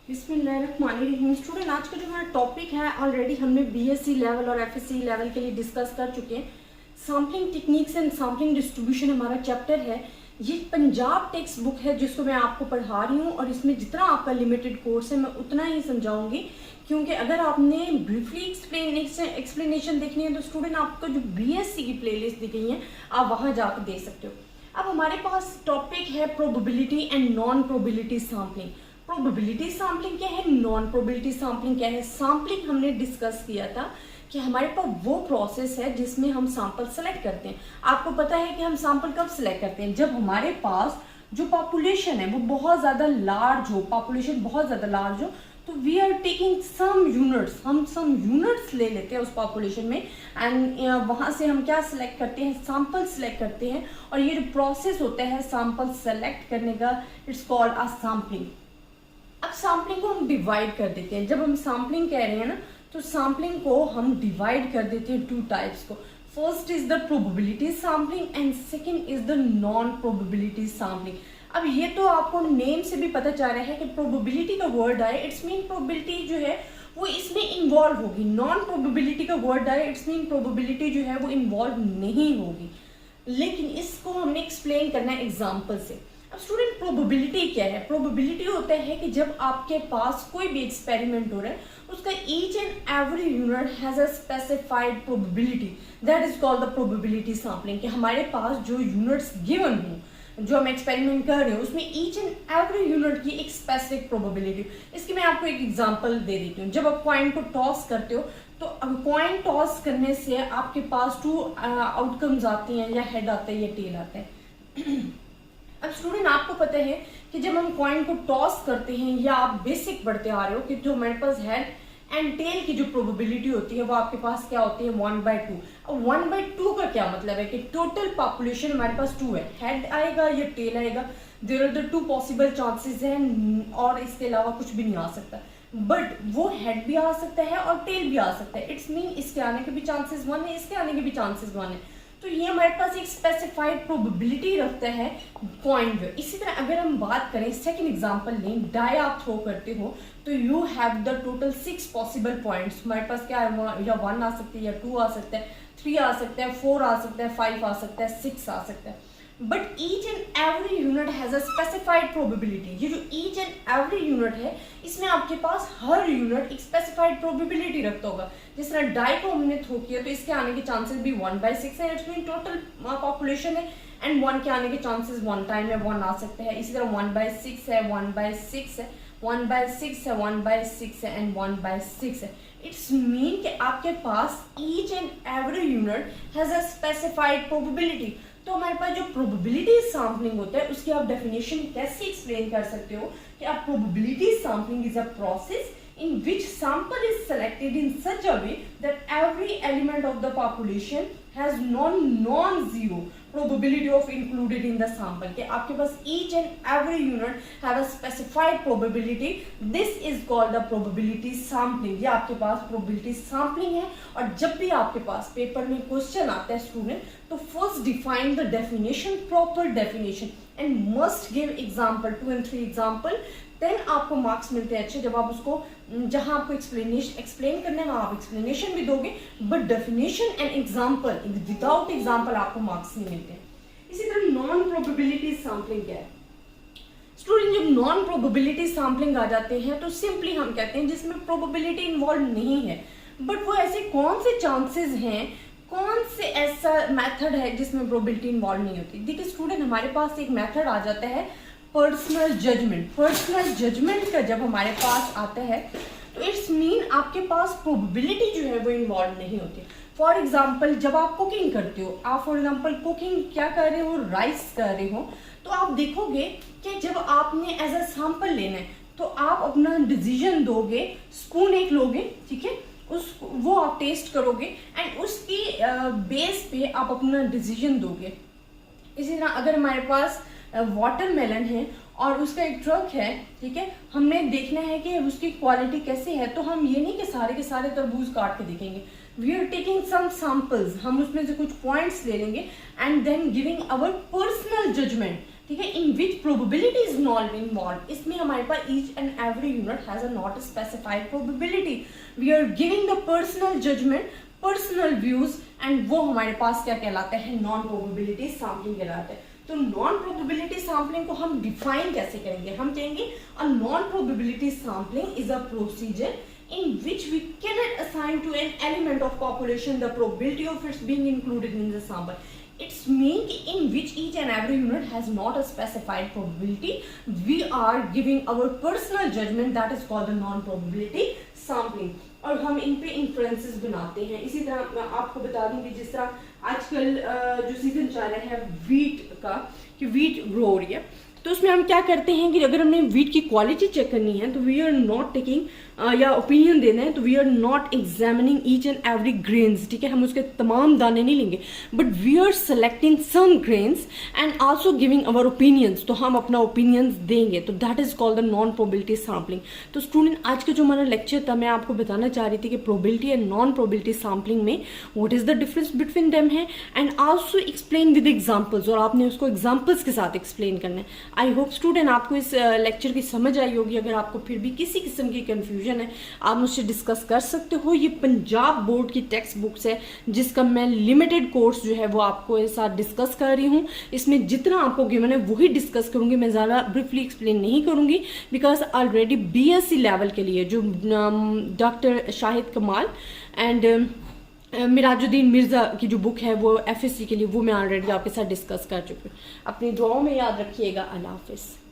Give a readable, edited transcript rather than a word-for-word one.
बिस्मिल्लाहिर्रहमानिर्रहीम। स्टूडेंट, आज का जो हमारा टॉपिक है ऑलरेडी हमने बीएससी लेवल और एफएससी लेवल के लिए डिस्कस कर चुके हैं। Sampling techniques and sampling distribution हमारा चैप्टर है। ये पंजाब टेक्स्ट बुक है जिसको मैं आपको पढ़ा रही हूँ और इसमें जितना आपका लिमिटेड कोर्स है मैं उतना ही समझाऊंगी, क्योंकि अगर आपने ब्रीफली एक्सप्लेनेशन देखनी है तो स्टूडेंट आपको जो बीएससी की प्लेलिस्ट दी गई है आप वहाँ जाकर देख सकते हो। अब हमारे पास टॉपिक है probability and non probability sampling. Probability sampling क्या है, नॉन प्रोबेबिलिटी सैम्पलिंग क्या है। सैम्पलिंग हमने डिस्कस किया था कि हमारे पास वो प्रोसेस है जिसमें हम सैंपल सेलेक्ट करते हैं। आपको पता है कि हम सैंपल कब सेलेक्ट करते हैं, जब हमारे पास जो पॉपुलेशन है वो बहुत ज़्यादा लार्ज हो, पॉपुलेशन बहुत ज़्यादा लार्ज हो, तो we are taking some units, हम सम यूनिट्स ले लेते हैं उस पॉपुलेशन में एंड वहाँ से हम क्या सिलेक्ट करते हैं, सैंपल सेलेक्ट करते हैं। और ये जो प्रोसेस होता है सैंपल सेलेक्ट करने का, इट्स कॉल्ड अ सैम्पलिंग। अब सैम्पलिंग को हम डिवाइड कर देते हैं। जब हम सैम्पलिंग कह रहे हैं ना तो सैम्पलिंग को हम डिवाइड कर देते हैं टू टाइप्स को। First is the probability sampling and second is the non probability sampling. अब ये तो आपको नेम से भी पता चल रहा है कि प्रोबेबिलिटी का वर्ड आए, इट्स मीन प्रोबेबिलिटी जो है वो इसमें इन्वॉल्व होगी। नॉन प्रोबेबिलिटी का वर्ड आए, इट्स मीन प्रोबेबिलिटी जो है वो इन्वॉल्व नहीं होगी। लेकिन इसको हमने एक्सप्लेन करना है एग्जाम्पल से। अब स्टूडेंट, प्रोबेबिलिटी क्या है? प्रोबेबिलिटी होता है कि जब आपके पास कोई भी एक्सपेरिमेंट हो रहा है उसका each and every unit has a specified probability, that is called the probability sampling. कि हमारे पास जो यूनिट्स गिवन हो, जो हम एक्सपेरिमेंट कर रहे हो, उसमें ईच एंड एवरी यूनिट की एक स्पेसिफिक प्रोबेबिलिटी। इसकी मैं आपको एक एग्जांपल दे देती हूँ। जब आप कॉइन को टॉस करते हो तो कॉइन टॉस करने से आपके पास टू आउटकम्स आती हैं, या हेड आता है या टेल आता है। अब स्टूडेंट, आपको पता है कि जब हम कॉइन को टॉस करते हैं, या आप बेसिक पढ़ते आ रहे हो कि जो हमारे पास हेड एंड टेल की जो प्रोबेबिलिटी होती है वो आपके पास क्या होती है, 1/2। अब 1/2 का क्या मतलब है कि टोटल पॉपुलेशन हमारे पास 2 है, हेड आएगा या टेल आएगा, there are the 2 possible chances हैं और इसके अलावा कुछ भी नहीं आ सकता। बट वो हेड भी आ सकता है और टेल भी आ सकता है, इट्स मीन इसके आने के भी चांसेस 1 है, इसके आने के भी चांसेस 1 है। तो ये हमारे पास एक स्पेसिफाइड प्रोबेबिलिटी रखता है कॉइन में। इसी तरह अगर हम बात करें, सेकंड एग्जांपल लें, डाई आप थ्रो करते हो तो you have the total 6 possible points. हमारे पास क्या है, या 1 आ सकती है, या 2 आ सकता है, 3 आ सकता है, 4 आ सकता है, 5 आ सकता है, 6 आ सकता है। But each and every unit has a specified probability. ये जो ईच एंड एवरी यूनिट है इसमें आपके पास हर यूनिट एक स्पेसिफाइड प्रोबेबिलिटी रखता होगा। जिस तरह डाई को हमने थ्रो किया तो इसके आने के चांसेस भी 1/6 है, इट्स मीन टोटल पॉपुलेशन है, एंड 1 के आने के चांसेस 1 टाइम है, 1 आ सकता है। इसी तरह 1/6 है, 1/6 है, 1/6 है, 1/6 है एंड 1/6 है। इट्स मीन कि आपके पास each and every unit has a specified probability. तो हमारे पास जो प्रोबेबिलिटी सैम्पलिंग होता है उसकी आप डेफिनेशन कैसे एक्सप्लेन कर सकते हो कि आप probability sampling is a process in which sample is selected in such a way that every element of the population has non-zero probability of included in the sample। कि आपके पास each and every unit have a specified probability, this is called the probability sampling। ये आपके पास probability sampling है। और जब भी आपके पास paper में क्वेश्चन आता है स्टूडेंट, तो first define the definition, proper definition, and must give example, 2 and 3 example, then आपको मार्क्स मिलते हैं अच्छे। जब आप उसको, जहां आपको एक्सप्लेन करना है वहां आप एक्सप्लेनेशन भी दोगे, but definition and example, without example आपको मार्क्स नहीं मिलते। इसी तरह नॉन प्रोबेबिलिटी सैम्पलिंग क्या है स्टूडेंट? जब नॉन प्रोबेबिलिटी सैम्पलिंग आ जाते हैं तो सिंपली हम कहते हैं जिसमें प्रोबेबिलिटी इन्वॉल्व नहीं है, बट वो ऐसे कौन से चांसेस हैं, कौन से ऐसा मेथड है जिसमें प्रोबेबिलिटी इन्वॉल्व नहीं होती। देखिए स्टूडेंट, हमारे पास एक मेथड आ जाता है पर्सनल जजमेंट। पर्सनल जजमेंट का जब हमारे पास आता है तो इट्स मीन आपके पास प्रोबेबिलिटी जो है वो इन्वॉल्व नहीं होती। फॉर एग्जांपल, जब आप कुकिंग करते हो, आप फॉर एग्जांपल कुकिंग क्या कर रहे हो, राइस कर रहे हो, तो आप देखोगे कि जब आपने एज अ सैंपल लेना है तो आप अपना डिसीजन दोगे, स्पून एक लोगे, ठीक है, वो आप टेस्ट करोगे एंड उसकी बेस पे आप अपना डिसीजन दोगे। इसी तरह अगर हमारे पास वाटरमेलन है और उसका एक ट्रक है, ठीक है, हमने देखना है कि उसकी क्वालिटी कैसे है, तो हम ये नहीं कि सारे के सारे तरबूज काट के देखेंगे। We are taking some samples, हम उसमें से कुछ पॉइंट्स ले लेंगे and then giving our personal judgement ठीक है, in which probability is not involve. इसमें हमारे पास each and every unit has a not specified probability, we are giving the personal judgement, personal views, and वो हमारे पास क्या कहलाते हैं, नॉन प्रोबेबिलिटी सैम्पलिंग कहलाते हैं। तो नॉन प्रोबेबिलिटी सैम्पलिंग को हम डिफाइन कैसे करेंगे, हम कहेंगे a non probability sampling is a procedure in which we cannot assign to an element of population the probability of its being included in the sample. It's mean in which each and every unit has not a specified probability. We are giving our personal judgment, that is called the non-probability sampling. और हम इन पे influences बनाते हैं। इसी तरह मैं आपको बता दूं कि जिस तरह आजकल जो सीजन चल रहा है वीट का, कि वीट ग्रो हो रही है, तो उसमें हम क्या करते हैं कि अगर हमने वीट की क्वालिटी चेक करनी है तो वी आर नॉट टेकिंग या ओपिनियन देना है तो we are not examining each and every grains, ठीक है, हम उसके तमाम दाने नहीं लेंगे, but we are selecting some grains and also giving our opinions, तो हम अपना ओपिनियंस देंगे, तो that is called the non probability sampling. तो स्टूडेंट, आज का जो हमारा लेक्चर था मैं आपको बताना चाह रही थी कि probability and non probability sampling में what is the difference between them है, and also explain with examples, और आपने उसको एग्जाम्पल्स के साथ एक्सप्लेन करना है। आई होप स्टूडेंट आपको इस लेक्चर की समझ आई होगी। अगर आपको फिर भी किसी किस्म की कंफ्यूजन है आप मुझसे डिस्कस कर सकते हो। ये पंजाब बोर्ड की टेक्स्ट बुक्स है जिसका मैं लिमिटेड कोर्स जो है वो आपको इस साथ डिस्कस कर रही हूँ। इसमें जितना आपको गिवन है वही डिस्कस करूंगी, मैं ज़्यादा ब्रीफली एक्सप्लेन नहीं करूंगी, बिकॉज ऑलरेडी बीएससी लेवल के लिए जो डॉक्टर शाहिद कमाल एंड मिराजुद्दीन मिर्ज़ा की जो बुक है वो एफएससी के लिए, वो मैं ऑलरेडी आपके साथ डिस्कस कर चुकी हूँ। अपनी दुआओं में याद रखिएगा। अल्लाह हाफिज़।